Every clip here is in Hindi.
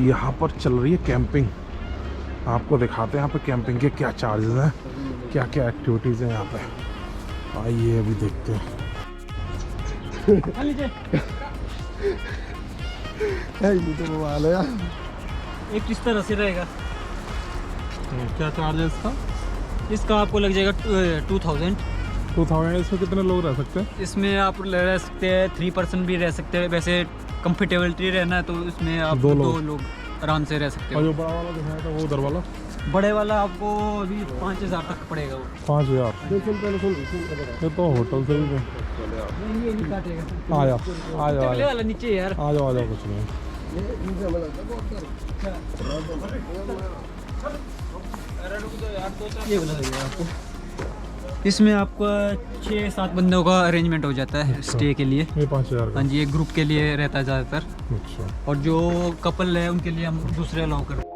यहाँ पर चल रही है कैंपिंग। आपको दिखाते हैं यहाँ पे कैंपिंग के क्या चार्जेस हैं, क्या क्या एक्टिविटीज़ हैं यहाँ पे। आइए अभी देखते हैं। ये तो बवाल है यार। एक इस तरह से रहेगा। क्या चार्ज है इसका? इसका आपको लग जाएगा 2000। 2000। इसमें कितने लोग रह सकते हैं? इसमें आप रह सकते हैं 3 पर्सन भी रह सकते हैं। वैसे कंफर्टेबिलिटी रहना है तो इसमें आप 2 लोग आराम से रह सकते और हो। जो बड़ा वाला दिखाया था वो उधर वाला, बड़े वाला आपको अभी 5000 तक पड़ेगा वो। 5000। ये तो होटल से भी ये नहीं काटेगा। आ जाओ आ जाओ पहले वाला नीचे यार। आ जाओ आ जाओ, कुछ नहीं। ये वाला लगेगा आपको। इसमें आपका 6-7 बंदों का अरेंजमेंट हो जाता है स्टे के लिए। ये 5000 का। हाँ जी, एक ग्रुप के लिए रहता है ज़्यादातर। अच्छा। और जो कपल है उनके लिए हम दूसरे अलाउ करते हैं।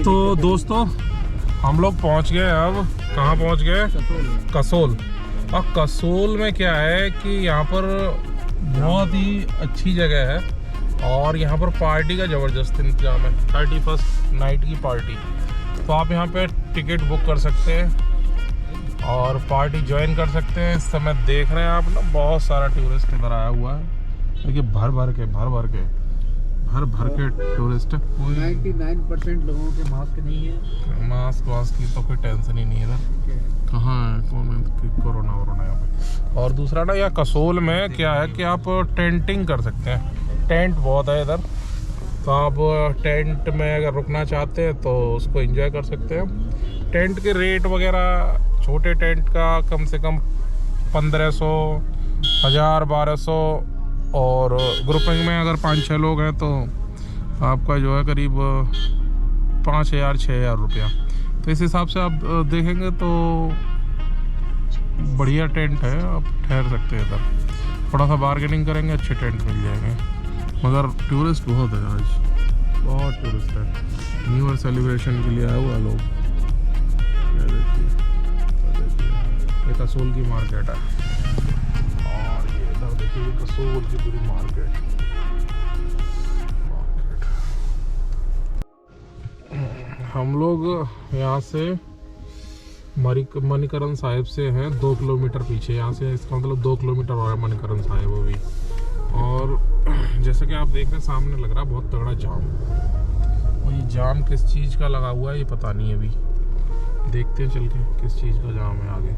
तो दोस्तों हम लोग पहुंच गए। अब कहाँ पहुंच गए? कसोल। और कसोल में क्या है कि यहाँ पर बहुत ही अच्छी जगह है और यहाँ पर पार्टी का ज़बरदस्त इंतजाम है। 31st नाइट की पार्टी। तो आप यहाँ पे टिकट बुक कर सकते हैं और पार्टी ज्वाइन कर सकते हैं। इस समय देख रहे हैं आप ना, बहुत सारा टूरिस्ट इधर आया हुआ है। देखिए भर भर के टूरिस्ट। 99% लोगों के मास्क नहीं है। मास्क की तो कोई टेंशन ही नहीं है इधर। कहाँ है कोरोना यहाँ पे। और दूसरा ना, यहाँ कसोल में क्या है कि आप टेंटिंग कर सकते हैं। टेंट बहुत है इधर, तो आप टेंट में अगर रुकना चाहते हैं तो उसको एंजॉय कर सकते हैं। टेंट के रेट वगैरह, छोटे टेंट का कम से कम 1500, 1000, 1200 और ग्रुपिंग में अगर 5-6 लोग हैं तो आपका जो है करीब 5000-6000 रुपया। तो इस हिसाब से आप देखेंगे तो बढ़िया टेंट है, आप ठहर सकते हैं इधर। थोड़ा सा बार्गेनिंग करेंगे, अच्छे टेंट मिल जाएंगे। मगर टूरिस्ट बहुत है आज, बहुत टूरिस्ट है। न्यू ईयर सेलिब्रेशन के लिए आए हुए हैं लोग। देखिए ये कसोल की मार्केट है और ये इधर देखिए ये कसोल की पूरी मार्केट। हम लोग यहाँ से मणिकरण साहिब से हैं 2 किलोमीटर पीछे। यहाँ से इसका मतलब 2 किलोमीटर और है मणिकरण साहिब अभी। और जैसे कि आप देख रहे हैं सामने लग रहा है बहुत तगड़ा जाम। और ये जाम किस चीज़ का लगा हुआ है ये पता नहीं है। अभी देखते हैं चल के किस चीज़ का जाम है आगे।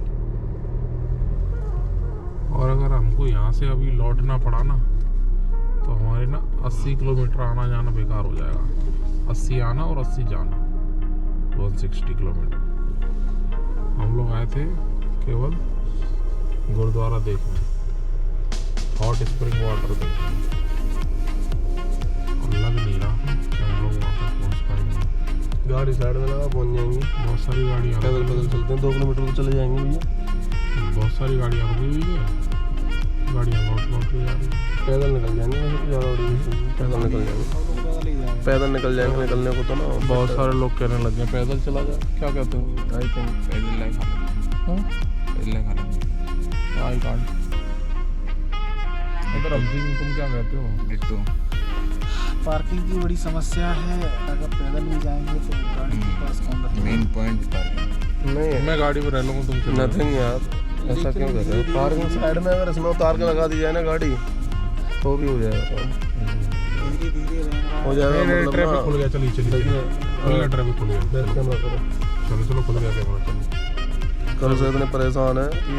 और अगर हमको यहाँ से अभी लौटना पड़ा ना तो हमारे ना 80 किलोमीटर आना जाना बेकार हो जाएगा। 80 आना और 80 जाना, 160 किलोमीटर। हम लोग आए थे केवल गुरुद्वारा देखने, हॉट स्प्रिंग वाटर देखने, और लग नहीं रहा कि हम लोग वहाँ तक पहुँच पाएंगे। गाड़ी साइड में लगा, पहुँच जाएंगे। बहुत सारी गाड़ियाँ पैदल चलते हैं, 2 किलोमीटर तो चले जाएंगे भैया। बहुत सारी गाड़ियाँ रुकी हुई है, गाड़ियाँ लौट के जा रही है। पैदल निकल जाएंगे, ज़्यादा पैदल निकल जाएंगे। निकलने को तो ना बहुत सारे लोग कहने लगे पैदल चला जा। क्या कहते हो? आई थिंक पैदल नहीं। I can't. इधर अब्जिंग तुम क्या कहते हो? डिट्टो। पार्किंग की बड़ी समस्या है, अगर पैदल भी जाएंगे तो गाड़ी के पास कौन रखेगा? Main point parking. नहीं मैं गाड़ी में रह लूँगा तुमसे। नथिंग यार, ऐसा क्यों कर रहे हो? पार्किंग साइड में अगर इसमें उतार के लगा दी जाए ना गाड़ी तो भी हो जाएगा काम। धीरे धीरे रहना। हो जाएगा मतलब ट्रैफिक ना। खुल गया, चलिए चलिए देखिए, खुल गया, ट्रैफिक खुल गया। बैक कैमरा करो। चलो चलो खुल गया कैमरा, चलो कल से इतने परेशान है कि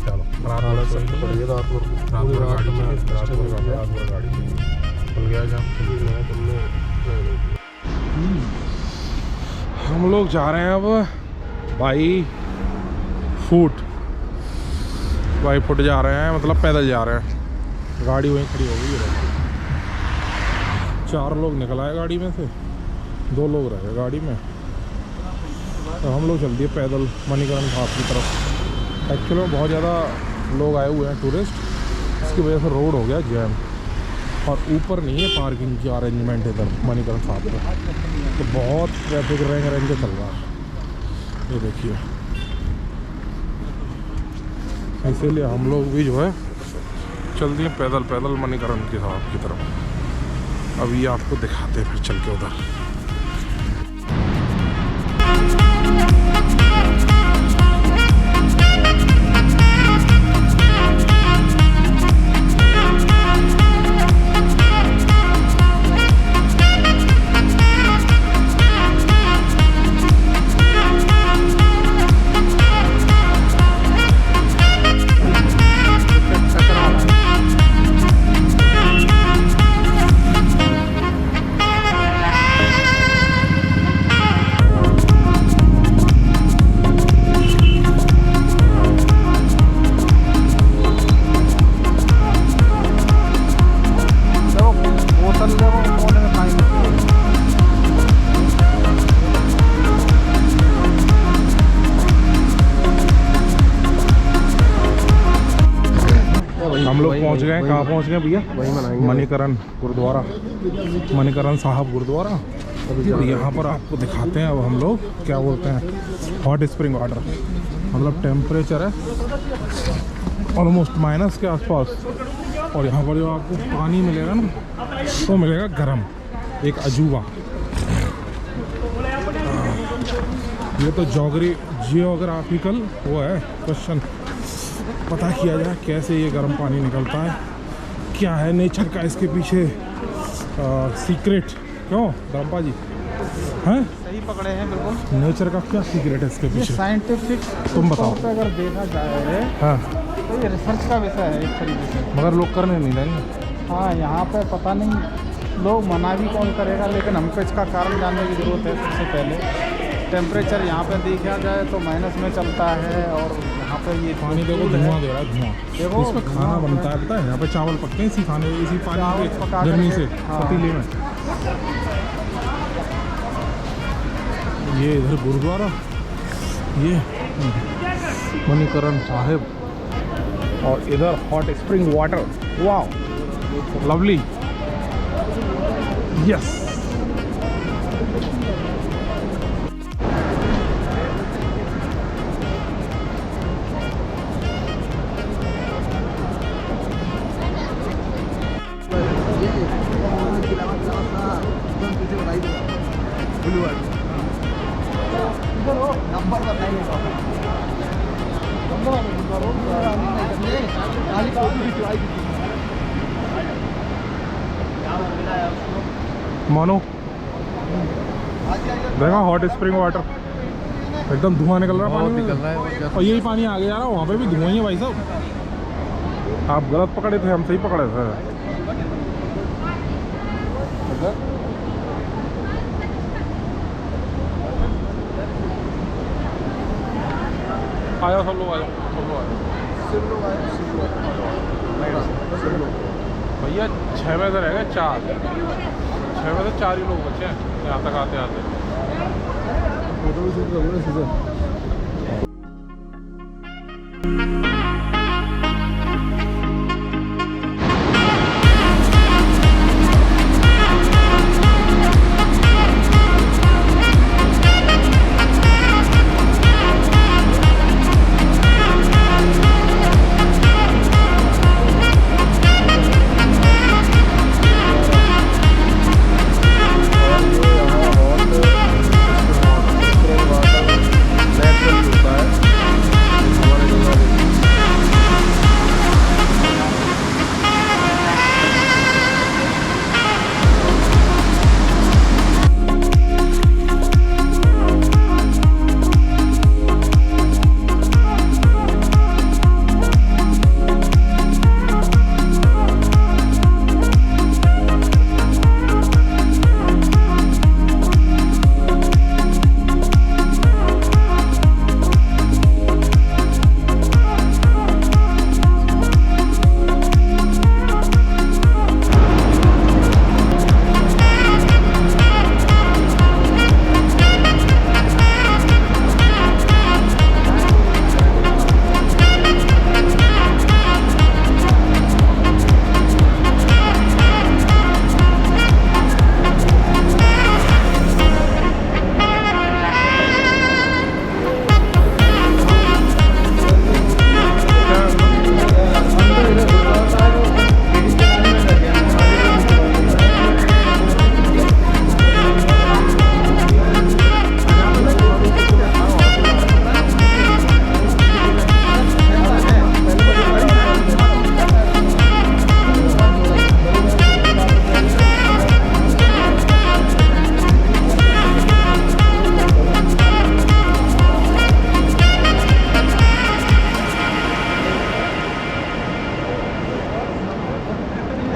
चलो। रात हालत में सब कोई नहीं पड़ी है रात भर रात पूरी भर रात गाड़ी में चली, रात भर कस्टमर रात भर गाड़ी चली। खुल गया क्या? तुमने हम लोग जा रहे हैं अब बाई फुट जा रहे हैं, मतलब पैदल जा रहे हैं। गाड़ी वहीं खड़ी हो गई है। 4 लोग निकल आए गाड़ी में से, 2 लोग रह गए गाड़ी में। तो हम लोग चल दिए पैदल मणिकरण घाट की तरफ। एक्चुअली में बहुत ज़्यादा लोग आए हुए हैं टूरिस्ट, इसकी वजह से रोड हो गया जैम। और ऊपर नहीं है पार्किंग की अरेंजमेंट इधर मणिकरण घाट पर, तो बहुत ट्रैफिक रेंग के चल रहा है। ये देखिए, इसीलिए हम लोग भी जो है चल दिए पैदल मणिकरण की तरफ। अभी आपको दिखाते हैं फिर चल के उधर। हम लोग पहुंच गए, कहाँ पहुंच गए भैया? वही मनाएंगे। मणिकरण गुरुद्वारा, मणिकरण साहब गुरुद्वारा। तो यहाँ पर आपको दिखाते हैं अब हम लोग क्या बोलते हैं, हॉट स्प्रिंग वाटर। मतलब टेम्परेचर है ऑलमोस्ट माइनस के आसपास, और यहाँ पर जो आपको पानी मिलेगा ना तो मिलेगा गर्म, एक अजूबा। ये तो जियोग्राफिकल वो है क्वेश्चन, पता किया जाए कैसे ये गर्म पानी निकलता है, क्या है नेचर का इसके पीछे सीक्रेट। क्यों धर्मपा जी हैं? सही पकड़े हैं बिल्कुल। नेचर का क्या सीक्रेट है इसके ये पीछे? साइंटिफिक तुम बताओ। तौर पे अगर देखा जाए हाँ, तो ये रिसर्च का विषय है एक तरीके से। मगर लोग करने नहीं देंगे। हाँ, यहाँ पे पता नहीं लोग मना भी कौन करेगा, लेकिन हमको इसका कारण जानने की ज़रूरत है। सबसे पहले टेम्परेचर यहाँ पे देखा जाए तो माइनस में चलता है, और यहाँ पे ये पानी देखो फूल है। धुआं दे रहा है, धुआं। देखो, इसमें खाना धुआं बनता है, पता है? यहाँ पे चावल पकते हैं इसी खाने, इसी पानी चावल के पका गर्मी करके, से हाँ। पतीले में। ये इधर गुरुद्वारा, ये मणिकरण साहिब, और इधर हॉट स्प्रिंग वाटर। वाह, लवली। यस, मानो देखा हॉट स्प्रिंग वाटर, एकदम धुआं निकल रहा है पानी में। और यही पानी आगे जा रहा है, वहाँ पे भी धुआं ही है भाई साहब। आप गलत पकड़े थे, हम सही पकड़े थे। आया सब लोग, आया सब लोग आए भैया। 6 बजे रहेगा, 4 6 बजे 4 ही लोग बचे हैं यहाँ तक आते आते। फोटो भी शूट करूँगा सीधे।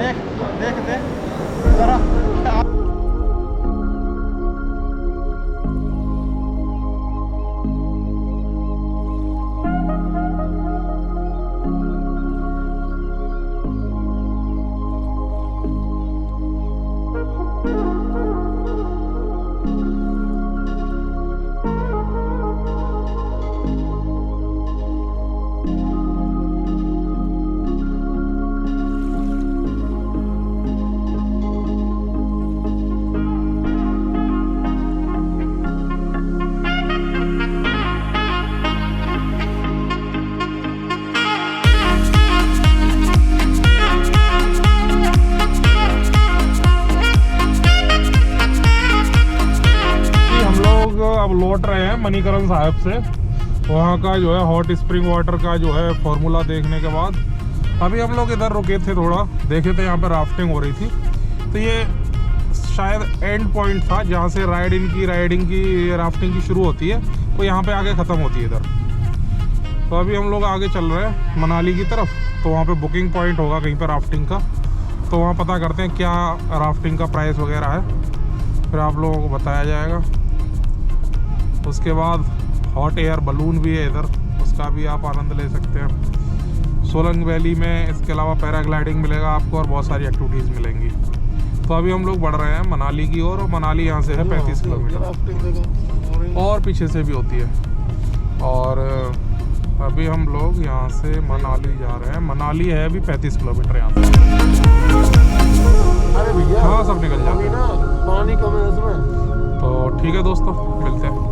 देख देख देख जरा अब लौट रहे हैं मणिकरण साहिब से। वहाँ का जो है हॉट स्प्रिंग वाटर का जो है फॉर्मूला देखने के बाद अभी हम लोग इधर रुके थे, थोड़ा देखे थे, यहाँ पे राफ्टिंग हो रही थी। तो ये शायद एंड पॉइंट था जहाँ से राइडिंग की राफ्टिंग की शुरू होती है, वो यहाँ पे आगे ख़त्म होती है इधर। तो अभी हम लोग आगे चल रहे हैं मनाली की तरफ। तो वहाँ पे बुकिंग पॉइंट होगा कहीं पर राफ्टिंग का, तो वहाँ पता करते हैं क्या राफ्टिंग का प्राइस वगैरह है, फिर आप लोगों को बताया जाएगा। उसके बाद हॉट एयर बलून भी है इधर, उसका भी आप आनंद ले सकते हैं। सोलंग वैली में इसके अलावा पैराग्लाइडिंग मिलेगा आपको और बहुत सारी एक्टिविटीज़ मिलेंगी। तो अभी हम लोग बढ़ रहे हैं मनाली की ओर, और मनाली यहाँ से है 35 किलोमीटर और पीछे से भी होती है। और अभी हम लोग यहाँ से मनाली जा रहे हैं। मनाली है अभी 35 किलोमीटर यहाँ से। अरे भैया हाँ सब निकल जाते हैं, पानी कम है इसमें। तो ठीक है दोस्तों, मिलते हैं।